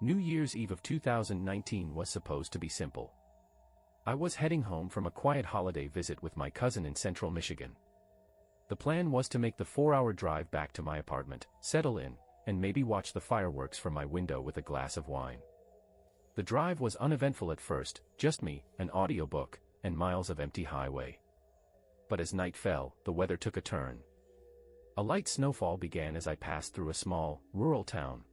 New Year's Eve of 2019 was supposed to be simple. I was heading home from a quiet holiday visit with my cousin in central Michigan. The plan was to make the 4-hour drive back to my apartment, settle in, and maybe watch the fireworks from my window with a glass of wine. The drive was uneventful at first, just me, an audiobook, and miles of empty highway. But as night fell, the weather took a turn. A light snowfall began as I passed through a small, rural town.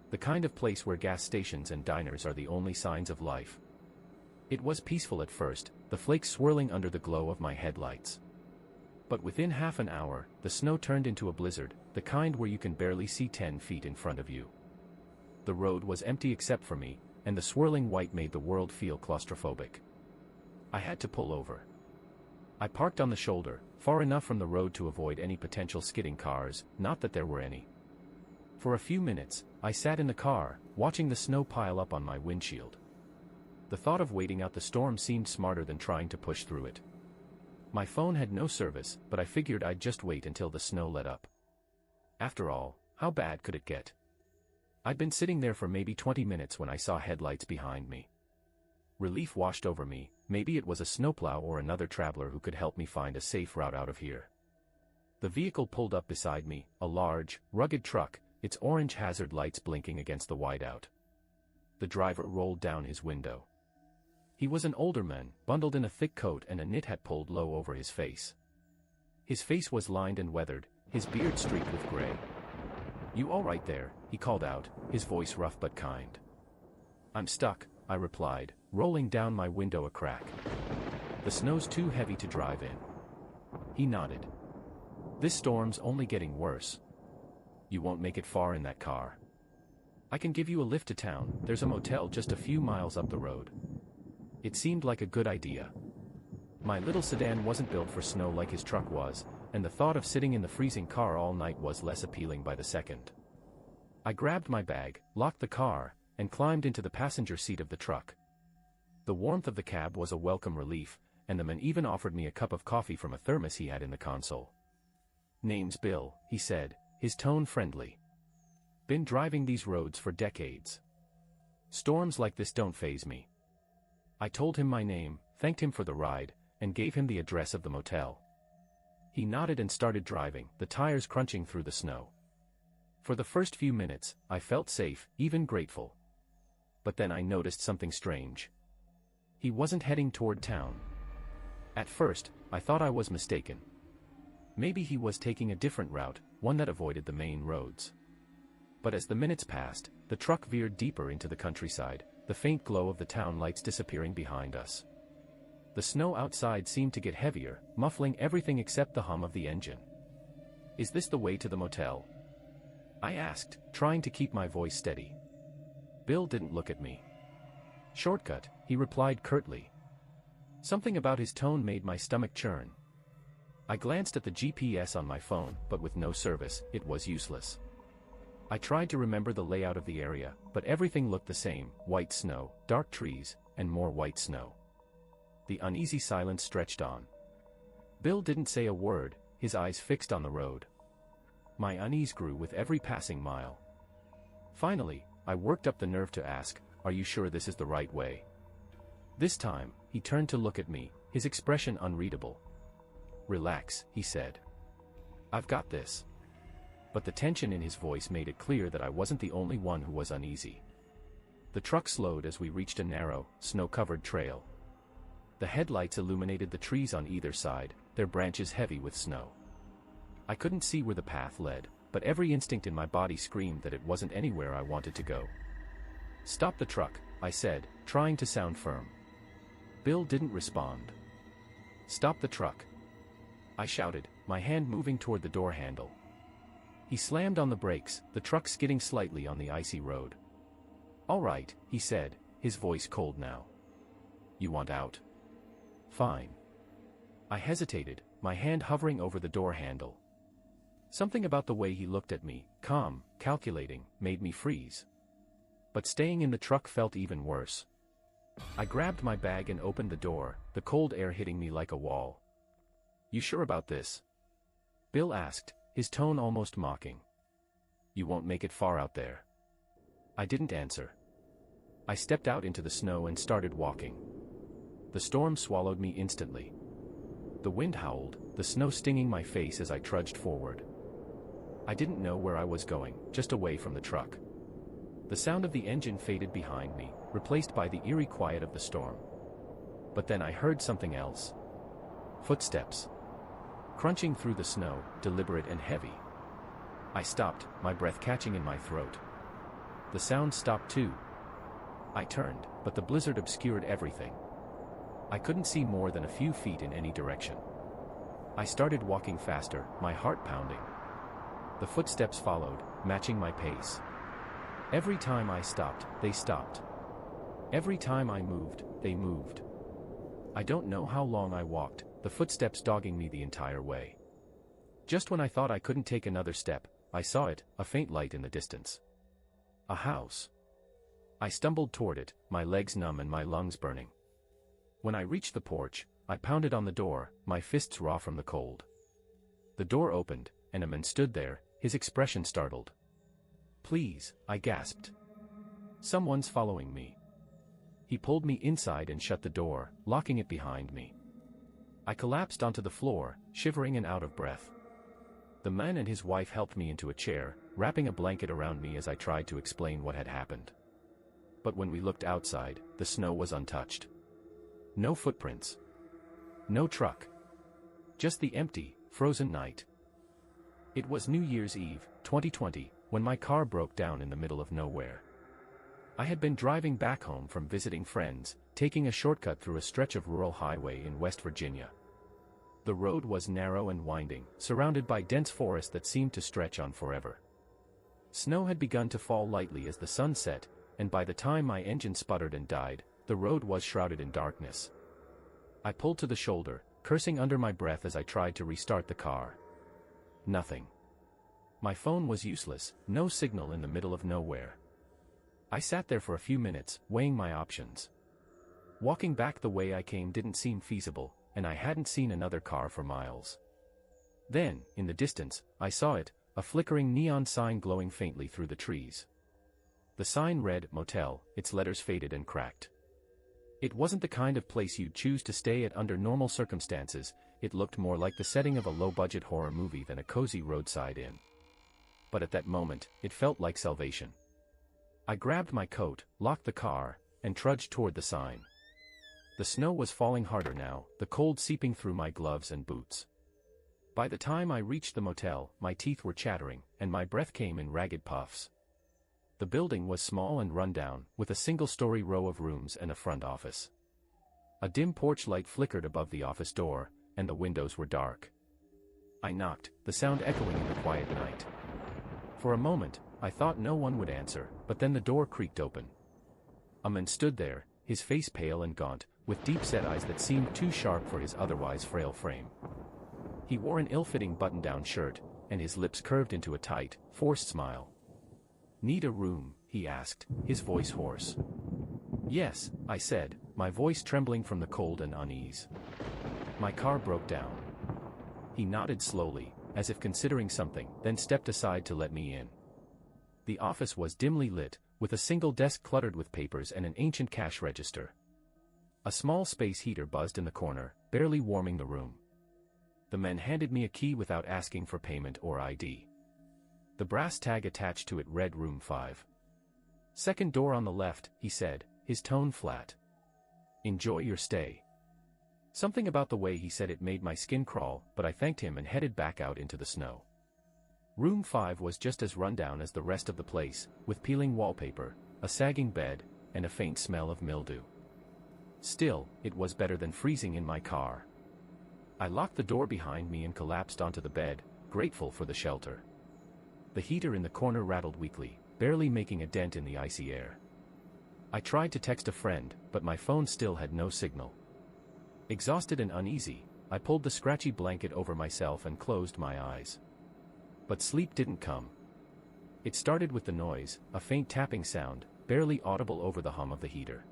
The kind of place where gas stations and diners are the only signs of life. It was peaceful at first, the flakes swirling under the glow of my headlights. But within half an hour, the snow turned into a blizzard, the kind where you can barely see 10 feet in front of you. The road was empty except for me, and the swirling white made the world feel claustrophobic. I had to pull over. I parked on the shoulder, far enough from the road to avoid any potential skidding cars, not that there were any. For a few minutes, I sat in the car, watching the snow pile up on my windshield. The thought of waiting out the storm seemed smarter than trying to push through it. My phone had no service, but I figured I'd just wait until the snow let up. After all, how bad could it get? I'd been sitting there for maybe 20 minutes when I saw headlights behind me. Relief washed over me, maybe it was a snowplow or another traveler who could help me find a safe route out of here. The vehicle pulled up beside me, a large, rugged truck, its orange hazard lights blinking against the whiteout. The driver rolled down his window. He was an older man, bundled in a thick coat and a knit hat pulled low over his face. His face was lined and weathered, his beard streaked with gray. "You all right there?" he called out, his voice rough but kind. "I'm stuck," I replied, rolling down my window a crack. "The snow's too heavy to drive in." He nodded. "This storm's only getting worse. You won't make it far in that car. I can give you a lift to town, there's a motel just a few miles up the road." It seemed like a good idea. My little sedan wasn't built for snow like his truck was, and the thought of sitting in the freezing car all night was less appealing by the second. I grabbed my bag, locked the car, and climbed into the passenger seat of the truck. The warmth of the cab was a welcome relief, and the man even offered me a cup of coffee from a thermos he had in the console. "Name's Bill," he said, his tone friendly. "Been driving these roads for decades. Storms like this don't faze me." I told him my name, thanked him for the ride, and gave him the address of the motel. He nodded and started driving, the tires crunching through the snow. For the first few minutes, I felt safe, even grateful. But then I noticed something strange. He wasn't heading toward town. At first, I thought I was mistaken. Maybe he was taking a different route, one that avoided the main roads. But as the minutes passed, the truck veered deeper into the countryside, the faint glow of the town lights disappearing behind us. The snow outside seemed to get heavier, muffling everything except the hum of the engine. "Is this the way to the motel?" I asked, trying to keep my voice steady. Bill didn't look at me. "Shortcut," he replied curtly. Something about his tone made my stomach churn. I glanced at the GPS on my phone, but with no service, it was useless. I tried to remember the layout of the area, but everything looked the same: white snow, dark trees, and more white snow. The uneasy silence stretched on. Bill didn't say a word, his eyes fixed on the road. My unease grew with every passing mile. Finally, I worked up the nerve to ask, "Are you sure this is the right way?" This time, he turned to look at me, his expression unreadable. "Relax," he said. "I've got this." But the tension in his voice made it clear that I wasn't the only one who was uneasy. The truck slowed as we reached a narrow, snow-covered trail. The headlights illuminated the trees on either side, their branches heavy with snow. I couldn't see where the path led, but every instinct in my body screamed that it wasn't anywhere I wanted to go. "Stop the truck," I said, trying to sound firm. Bill didn't respond. "Stop the truck," I shouted, my hand moving toward the door handle. He slammed on the brakes, the truck skidding slightly on the icy road. "All right," he said, his voice cold now. "You want out?" "Fine." I hesitated, my hand hovering over the door handle. Something about the way he looked at me, calm, calculating, made me freeze. But staying in the truck felt even worse. I grabbed my bag and opened the door, the cold air hitting me like a wall. "You sure about this?" Bill asked, his tone almost mocking. "You won't make it far out there." I didn't answer. I stepped out into the snow and started walking. The storm swallowed me instantly. The wind howled, the snow stinging my face as I trudged forward. I didn't know where I was going, just away from the truck. The sound of the engine faded behind me, replaced by the eerie quiet of the storm. But then I heard something else. Footsteps. Crunching through the snow, deliberate and heavy. I stopped, my breath catching in my throat. The sound stopped too. I turned, but the blizzard obscured everything. I couldn't see more than a few feet in any direction. I started walking faster, my heart pounding. The footsteps followed, matching my pace. Every time I stopped, they stopped. Every time I moved, they moved. I don't know how long I walked, the footsteps dogging me the entire way. Just when I thought I couldn't take another step, I saw it, a faint light in the distance. A house. I stumbled toward it, my legs numb and my lungs burning. When I reached the porch, I pounded on the door, my fists raw from the cold. The door opened, and a man stood there, his expression startled. "Please," I gasped. "Someone's following me." He pulled me inside and shut the door, locking it behind me. I collapsed onto the floor, shivering and out of breath. The man and his wife helped me into a chair, wrapping a blanket around me as I tried to explain what had happened. But when we looked outside, the snow was untouched. No footprints. No truck. Just the empty, frozen night. It was New Year's Eve, 2020, when my car broke down in the middle of nowhere. I had been driving back home from visiting friends, taking a shortcut through a stretch of rural highway in West Virginia. The road was narrow and winding, surrounded by dense forest that seemed to stretch on forever. Snow had begun to fall lightly as the sun set, and by the time my engine sputtered and died, the road was shrouded in darkness. I pulled to the shoulder, cursing under my breath as I tried to restart the car. Nothing. My phone was useless, no signal in the middle of nowhere. I sat there for a few minutes, weighing my options. Walking back the way I came didn't seem feasible, and I hadn't seen another car for miles. Then, in the distance, I saw it, a flickering neon sign glowing faintly through the trees. The sign read, "Motel," its letters faded and cracked. It wasn't the kind of place you'd choose to stay at under normal circumstances, it looked more like the setting of a low-budget horror movie than a cozy roadside inn. But at that moment, it felt like salvation. I grabbed my coat, locked the car, and trudged toward the sign. The snow was falling harder now, the cold seeping through my gloves and boots. By the time I reached the motel, my teeth were chattering, and my breath came in ragged puffs. The building was small and run-down, with a single-story row of rooms and a front office. A dim porch light flickered above the office door, and the windows were dark. I knocked, the sound echoing in the quiet night. For a moment, I thought no one would answer, but then the door creaked open. A man stood there, his face pale and gaunt, with deep-set eyes that seemed too sharp for his otherwise frail frame. He wore an ill-fitting button-down shirt, and his lips curved into a tight, forced smile. "Need a room?" he asked, his voice hoarse. "Yes," I said, my voice trembling from the cold and unease. "My car broke down." He nodded slowly, as if considering something, then stepped aside to let me in. The office was dimly lit, with a single desk cluttered with papers and an ancient cash register. A small space heater buzzed in the corner, barely warming the room. The man handed me a key without asking for payment or ID. The brass tag attached to it read Room 5. "Second door on the left," he said, his tone flat. "Enjoy your stay." Something about the way he said it made my skin crawl, but I thanked him and headed back out into the snow. Room 5 was just as rundown as the rest of the place, with peeling wallpaper, a sagging bed, and a faint smell of mildew. Still, it was better than freezing in my car. I locked the door behind me and collapsed onto the bed, grateful for the shelter. The heater in the corner rattled weakly, barely making a dent in the icy air. I tried to text a friend, but my phone still had no signal. Exhausted and uneasy, I pulled the scratchy blanket over myself and closed my eyes. But sleep didn't come. It started with the noise, a faint tapping sound, barely audible over the hum of the heater.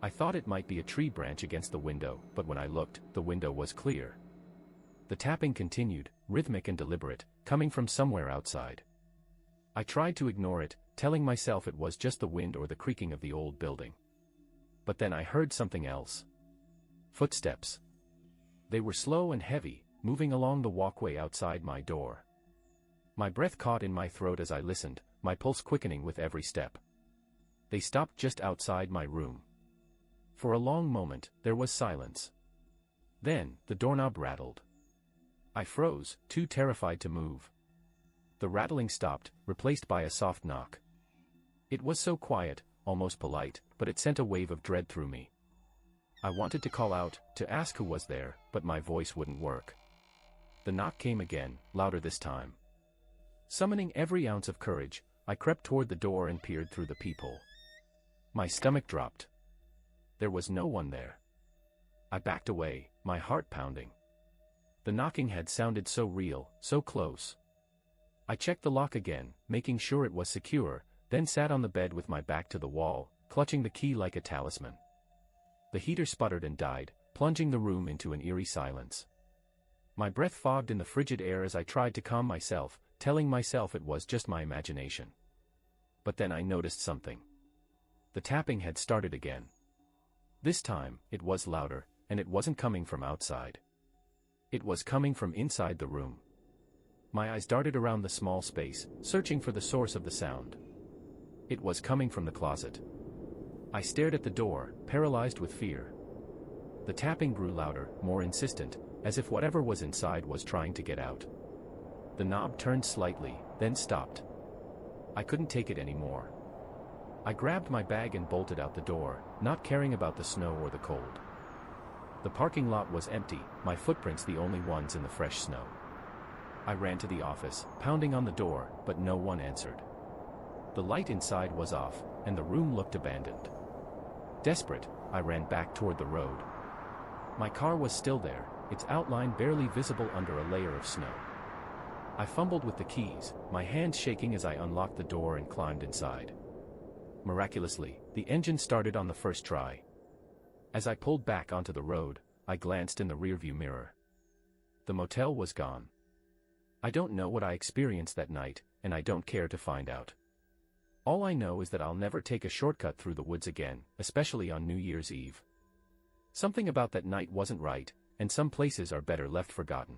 I thought it might be a tree branch against the window, but when I looked, the window was clear. The tapping continued, rhythmic and deliberate, coming from somewhere outside. I tried to ignore it, telling myself it was just the wind or the creaking of the old building. But then I heard something else. Footsteps. They were slow and heavy, moving along the walkway outside my door. My breath caught in my throat as I listened, my pulse quickening with every step. They stopped just outside my room. For a long moment, there was silence. Then, the doorknob rattled. I froze, too terrified to move. The rattling stopped, replaced by a soft knock. It was so quiet, almost polite, but it sent a wave of dread through me. I wanted to call out, to ask who was there, but my voice wouldn't work. The knock came again, louder this time. Summoning every ounce of courage, I crept toward the door and peered through the peephole. My stomach dropped. There was no one there. I backed away, my heart pounding. The knocking had sounded so real, so close. I checked the lock again, making sure it was secure, then sat on the bed with my back to the wall, clutching the key like a talisman. The heater sputtered and died, plunging the room into an eerie silence. My breath fogged in the frigid air as I tried to calm myself, telling myself it was just my imagination. But then I noticed something. The tapping had started again. This time, it was louder, and it wasn't coming from outside. It was coming from inside the room. My eyes darted around the small space, searching for the source of the sound. It was coming from the closet. I stared at the door, paralyzed with fear. The tapping grew louder, more insistent, as if whatever was inside was trying to get out. The knob turned slightly, then stopped. I couldn't take it anymore. I grabbed my bag and bolted out the door, not caring about the snow or the cold. The parking lot was empty, my footprints the only ones in the fresh snow. I ran to the office, pounding on the door, but no one answered. The light inside was off, and the room looked abandoned. Desperate, I ran back toward the road. My car was still there, its outline barely visible under a layer of snow. I fumbled with the keys, my hands shaking as I unlocked the door and climbed inside. Miraculously, the engine started on the first try. As I pulled back onto the road, I glanced in the rearview mirror. The motel was gone. I don't know what I experienced that night, and I don't care to find out. All I know is that I'll never take a shortcut through the woods again, especially on New Year's Eve. Something about that night wasn't right, and some places are better left forgotten.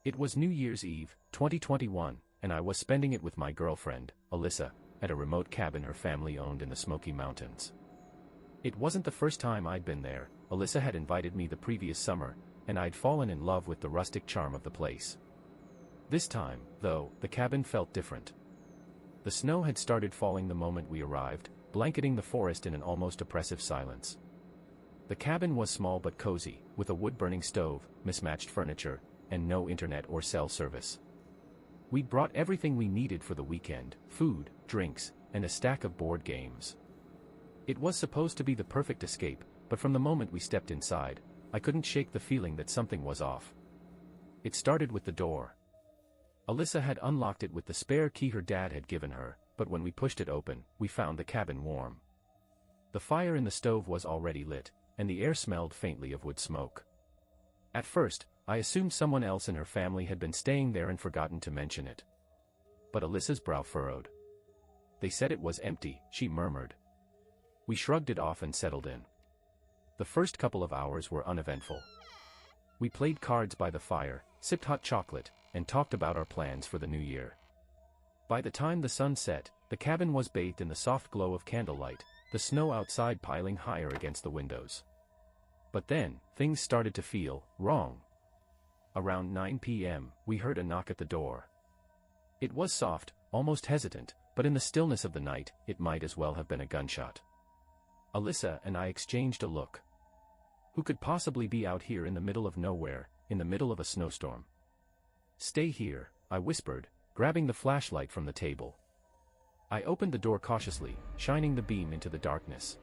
It was New Year's Eve, 2021, and I was spending it with my girlfriend, Alyssa, at a remote cabin her family owned in the Smoky Mountains. It wasn't the first time I'd been there. Alyssa had invited me the previous summer, and I'd fallen in love with the rustic charm of the place. This time, though, the cabin felt different. The snow had started falling the moment we arrived, blanketing the forest in an almost oppressive silence. The cabin was small but cozy, with a wood-burning stove, mismatched furniture, and no internet or cell service. We'd brought everything we needed for the weekend: food, drinks, and a stack of board games. It was supposed to be the perfect escape, but from the moment we stepped inside, I couldn't shake the feeling that something was off. It started with the door. Alyssa had unlocked it with the spare key her dad had given her, but when we pushed it open, we found the cabin warm. The fire in the stove was already lit, and the air smelled faintly of wood smoke. At first, I assumed someone else in her family had been staying there and forgotten to mention it. But Alyssa's brow furrowed. "They said it was empty," she murmured. We shrugged it off and settled in. The first couple of hours were uneventful. We played cards by the fire, sipped hot chocolate, and talked about our plans for the new year. By the time the sun set, the cabin was bathed in the soft glow of candlelight, the snow outside piling higher against the windows. But then, things started to feel wrong. Around 9 p.m., we heard a knock at the door. It was soft, almost hesitant, but in the stillness of the night, it might as well have been a gunshot. Alyssa and I exchanged a look. Who could possibly be out here in the middle of nowhere, in the middle of a snowstorm? "Stay here," I whispered, grabbing the flashlight from the table. I opened the door cautiously, shining the beam into the darkness.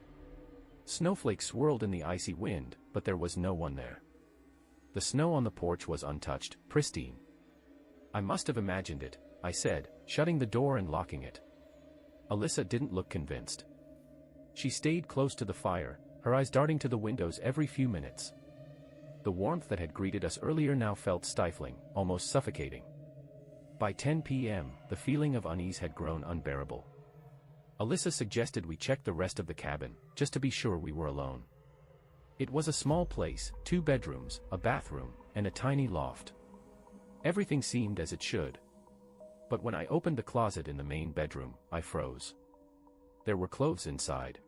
Snowflakes swirled in the icy wind, but there was no one there. The snow on the porch was untouched, pristine. "I must have imagined it," I said, shutting the door and locking it. Alyssa didn't look convinced. She stayed close to the fire, her eyes darting to the windows every few minutes. The warmth that had greeted us earlier now felt stifling, almost suffocating. By 10 p.m., the feeling of unease had grown unbearable. Alyssa suggested we check the rest of the cabin, just to be sure we were alone. It was a small place, 2 bedrooms, a bathroom, and a tiny loft. Everything seemed as it should. But when I opened the closet in the main bedroom, I froze. There were clothes inside.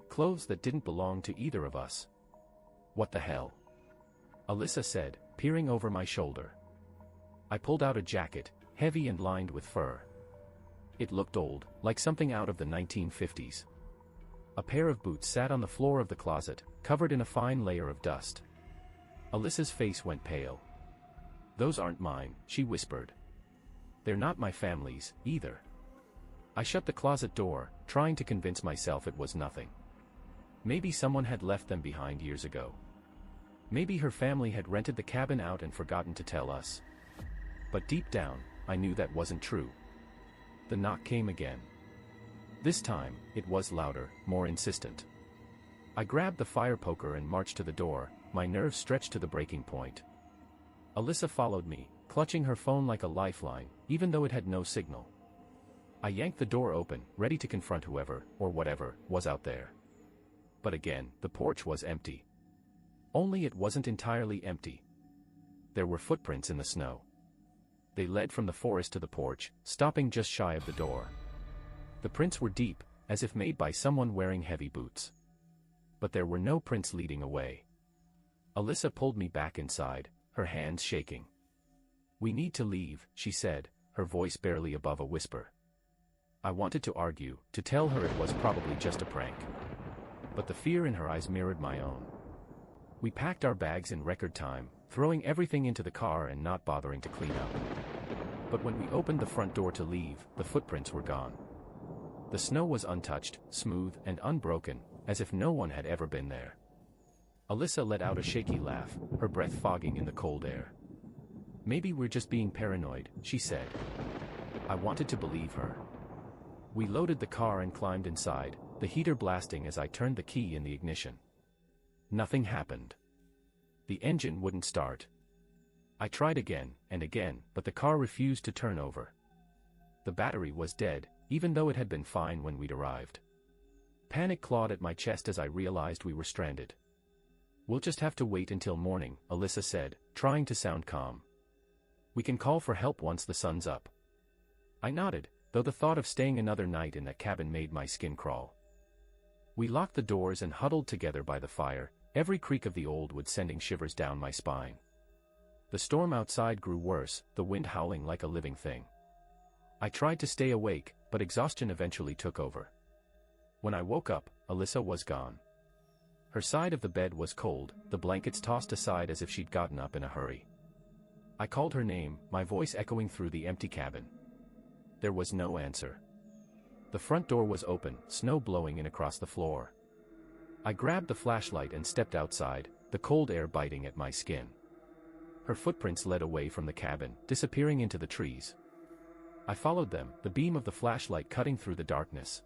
Clothes that didn't belong to either of us. "What the hell?" Alyssa said, peering over my shoulder. I pulled out a jacket, heavy and lined with fur. It looked old, like something out of the 1950s. A pair of boots sat on the floor of the closet, covered in a fine layer of dust. Alyssa's face went pale. "Those aren't mine," she whispered. "They're not my family's, either." I shut the closet door, trying to convince myself it was nothing. Maybe someone had left them behind years ago. Maybe her family had rented the cabin out and forgotten to tell us. But deep down, I knew that wasn't true. The knock came again. This time, it was louder, more insistent. I grabbed the fire poker and marched to the door, my nerves stretched to the breaking point. Alyssa followed me, clutching her phone like a lifeline, even though it had no signal. I yanked the door open, ready to confront whoever, or whatever, was out there. But again, the porch was empty. Only it wasn't entirely empty. There were footprints in the snow. They led from the forest to the porch, stopping just shy of the door. The prints were deep, as if made by someone wearing heavy boots. But there were no prints leading away. Alyssa pulled me back inside, her hands shaking. "We need to leave," she said, her voice barely above a whisper. I wanted to argue, to tell her it was probably just a prank. But the fear in her eyes mirrored my own. We packed our bags in record time, throwing everything into the car and not bothering to clean up. But when we opened the front door to leave, the footprints were gone. The snow was untouched, smooth, and unbroken, as if no one had ever been there. Alyssa let out a shaky laugh, her breath fogging in the cold air. "Maybe we're just being paranoid," she said. I wanted to believe her. We loaded the car and climbed inside, the heater blasting as I turned the key in the ignition. Nothing happened. The engine wouldn't start. I tried again and again, but the car refused to turn over. The battery was dead, even though it had been fine when we'd arrived. Panic clawed at my chest as I realized we were stranded. "We'll just have to wait until morning," Alyssa said, trying to sound calm. "We can call for help once the sun's up." I nodded, though the thought of staying another night in that cabin made my skin crawl. We locked the doors and huddled together by the fire, every creak of the old wood sending shivers down my spine. The storm outside grew worse, the wind howling like a living thing. I tried to stay awake, but exhaustion eventually took over. When I woke up, Alyssa was gone. Her side of the bed was cold, the blankets tossed aside as if she'd gotten up in a hurry. I called her name, my voice echoing through the empty cabin. There was no answer. The front door was open, snow blowing in across the floor. I grabbed the flashlight and stepped outside, the cold air biting at my skin. Her footprints led away from the cabin, disappearing into the trees. I followed them, the beam of the flashlight cutting through the darkness.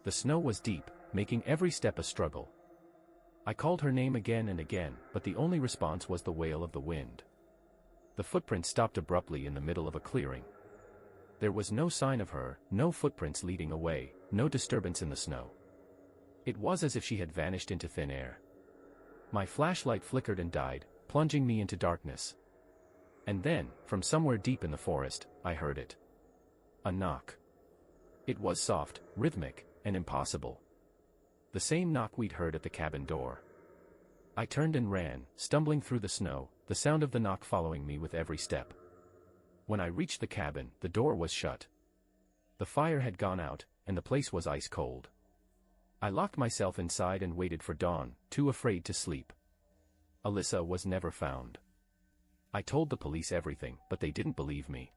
The snow was deep, making every step a struggle. I called her name again and again, but the only response was the wail of the wind. The footprints stopped abruptly in the middle of a clearing. There was no sign of her, no footprints leading away, no disturbance in the snow. It was as if she had vanished into thin air. My flashlight flickered and died, plunging me into darkness. And then, from somewhere deep in the forest, I heard it. A knock. It was soft, rhythmic, and impossible. The same knock we'd heard at the cabin door. I turned and ran, stumbling through the snow, the sound of the knock following me with every step. When I reached the cabin, the door was shut. The fire had gone out, and the place was ice cold. I locked myself inside and waited for dawn, too afraid to sleep. Alyssa was never found. I told the police everything, but they didn't believe me.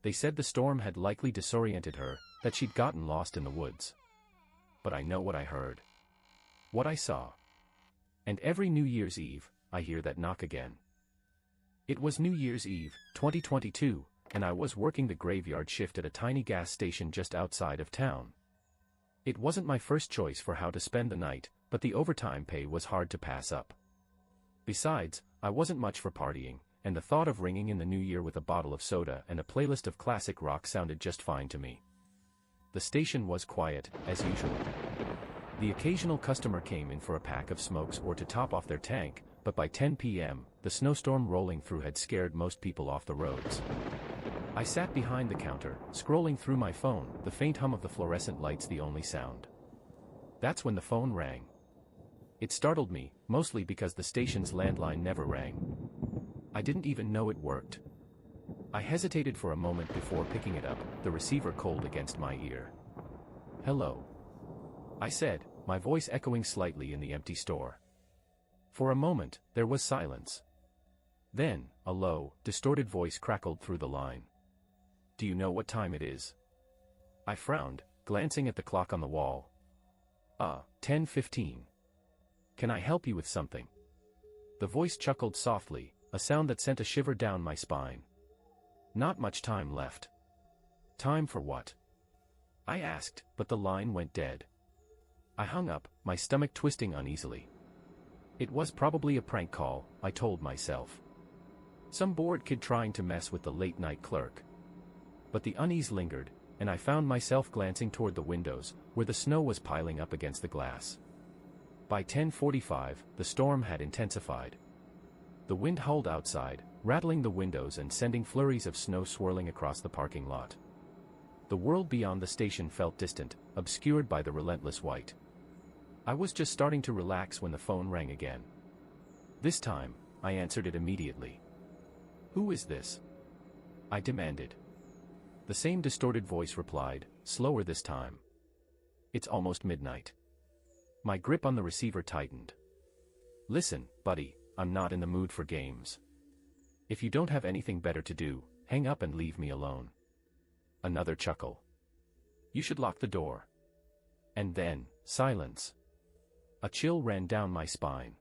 They said the storm had likely disoriented her, that she'd gotten lost in the woods. But I know what I heard. What I saw. And every New Year's Eve, I hear that knock again. It was New Year's Eve, 2022, and I was working the graveyard shift at a tiny gas station just outside of town. It wasn't my first choice for how to spend the night, but the overtime pay was hard to pass up. Besides, I wasn't much for partying, and the thought of ringing in the new year with a bottle of soda and a playlist of classic rock sounded just fine to me. the station was quiet, as usual. The occasional customer came in for a pack of smokes or to top off their tank, but by 10 p.m., the snowstorm rolling through had scared most people off the roads. I sat behind the counter, scrolling through my phone, the faint hum of the fluorescent lights the only sound. That's when the phone rang. It startled me, mostly because the station's landline never rang. I didn't even know it worked. I hesitated for a moment before picking it up, the receiver cold against my ear. "Hello," I said, my voice echoing slightly in the empty store. For a moment, there was silence. Then, a low, distorted voice crackled through the line. "Do you know what time it is?" I frowned, glancing at the clock on the wall. 10:15. "Can I help you with something?" The voice chuckled softly, a sound that sent a shiver down my spine. "Not much time left." "Time for what?" I asked, but the line went dead. I hung up, my stomach twisting uneasily. It was probably a prank call, I told myself. Some bored kid trying to mess with the late-night clerk. But the unease lingered, and I found myself glancing toward the windows, where the snow was piling up against the glass. By 10:45, the storm had intensified. The wind howled outside, rattling the windows and sending flurries of snow swirling across the parking lot. The world beyond the station felt distant, obscured by the relentless white. I was just starting to relax when the phone rang again. This time, I answered it immediately. "Who is this?" I demanded. The same distorted voice replied, slower this time. "It's almost midnight." My grip on the receiver tightened. "Listen, buddy, I'm not in the mood for games. If you don't have anything better to do, hang up and leave me alone." Another chuckle. "You should lock the door." And then, silence. A chill ran down my spine.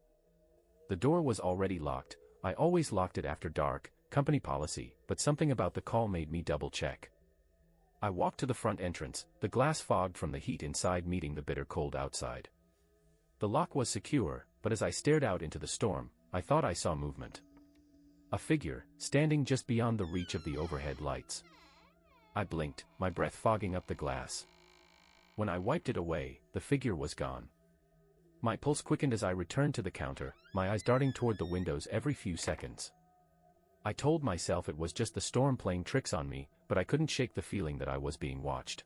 The door was already locked. I always locked it after dark, company policy, but something about the call made me double-check. I walked to the front entrance, the glass fogged from the heat inside meeting the bitter cold outside. The lock was secure, but as I stared out into the storm, I thought I saw movement. A figure, standing just beyond the reach of the overhead lights. I blinked, my breath fogging up the glass. When I wiped it away, the figure was gone. My pulse quickened as I returned to the counter, my eyes darting toward the windows every few seconds. I told myself it was just the storm playing tricks on me, but I couldn't shake the feeling that I was being watched.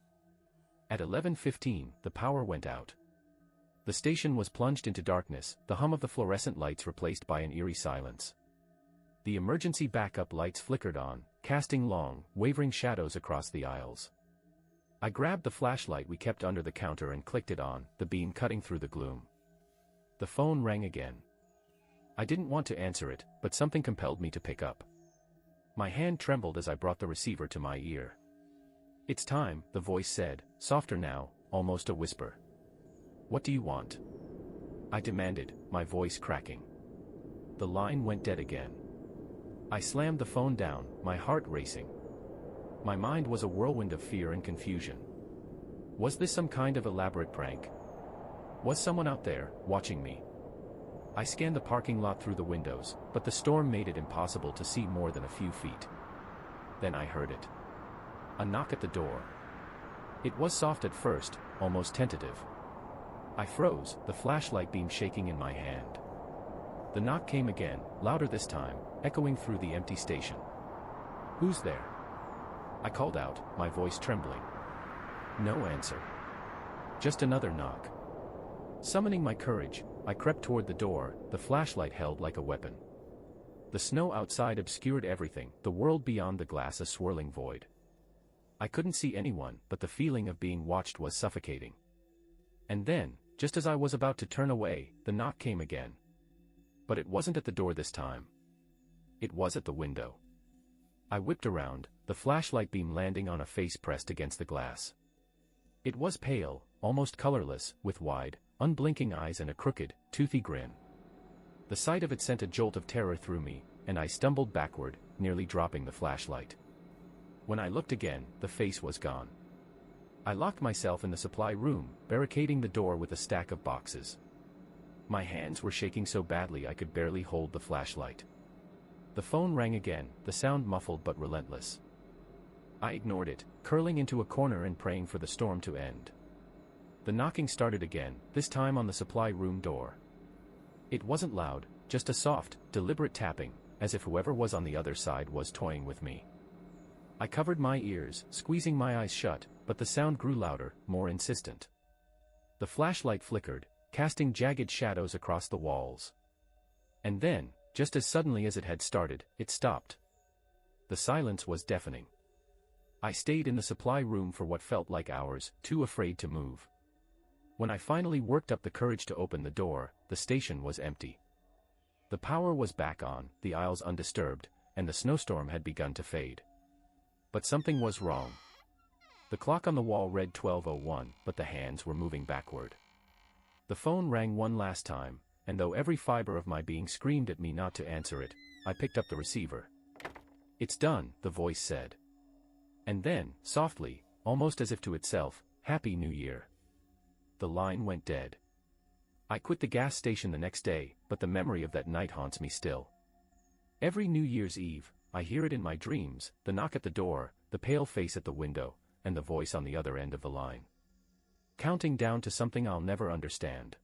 At 11:15, the power went out. The station was plunged into darkness, the hum of the fluorescent lights replaced by an eerie silence. The emergency backup lights flickered on, casting long, wavering shadows across the aisles. I grabbed the flashlight we kept under the counter and clicked it on, the beam cutting through the gloom. The phone rang again. I didn't want to answer it, but something compelled me to pick up. My hand trembled as I brought the receiver to my ear. "It's time," the voice said, softer now, almost a whisper. "What do you want?" I demanded, my voice cracking. The line went dead again. I slammed the phone down, my heart racing. My mind was a whirlwind of fear and confusion. Was this some kind of elaborate prank? Was someone out there, watching me? I scanned the parking lot through the windows, but the storm made it impossible to see more than a few feet. Then I heard it. A knock at the door. It was soft at first, almost tentative. I froze, the flashlight beam shaking in my hand. The knock came again, louder this time, echoing through the empty station. "Who's there?" I called out, my voice trembling. No answer. Just another knock. Summoning my courage, I crept toward the door, the flashlight held like a weapon. The snow outside obscured everything, the world beyond the glass a swirling void. I couldn't see anyone, but the feeling of being watched was suffocating. And then, just as I was about to turn away, the knock came again. But it wasn't at the door this time. It was at the window. I whipped around, the flashlight beam landing on a face pressed against the glass. It was pale, almost colorless, with wide, unblinking eyes and a crooked, toothy grin. The sight of it sent a jolt of terror through me, and I stumbled backward, nearly dropping the flashlight. When I looked again, the face was gone. I locked myself in the supply room, barricading the door with a stack of boxes. My hands were shaking so badly I could barely hold the flashlight. The phone rang again, the sound muffled but relentless. I ignored it, curling into a corner and praying for the storm to end. The knocking started again, this time on the supply room door. It wasn't loud, just a soft, deliberate tapping, as if whoever was on the other side was toying with me. I covered my ears, squeezing my eyes shut, but the sound grew louder, more insistent. The flashlight flickered, casting jagged shadows across the walls. And then, just as suddenly as it had started, it stopped. The silence was deafening. I stayed in the supply room for what felt like hours, too afraid to move. When I finally worked up the courage to open the door, the station was empty. The power was back on, the aisles undisturbed, and the snowstorm had begun to fade. But something was wrong. The clock on the wall read 12:01, but the hands were moving backward. The phone rang one last time, and though every fiber of my being screamed at me not to answer it, I picked up the receiver. "It's done," the voice said. And then, softly, almost as if to itself, "Happy New Year." The line went dead. I quit the gas station the next day, but the memory of that night haunts me still. Every New Year's Eve, I hear it in my dreams, the knock at the door, the pale face at the window, and the voice on the other end of the line. Counting down to something I'll never understand.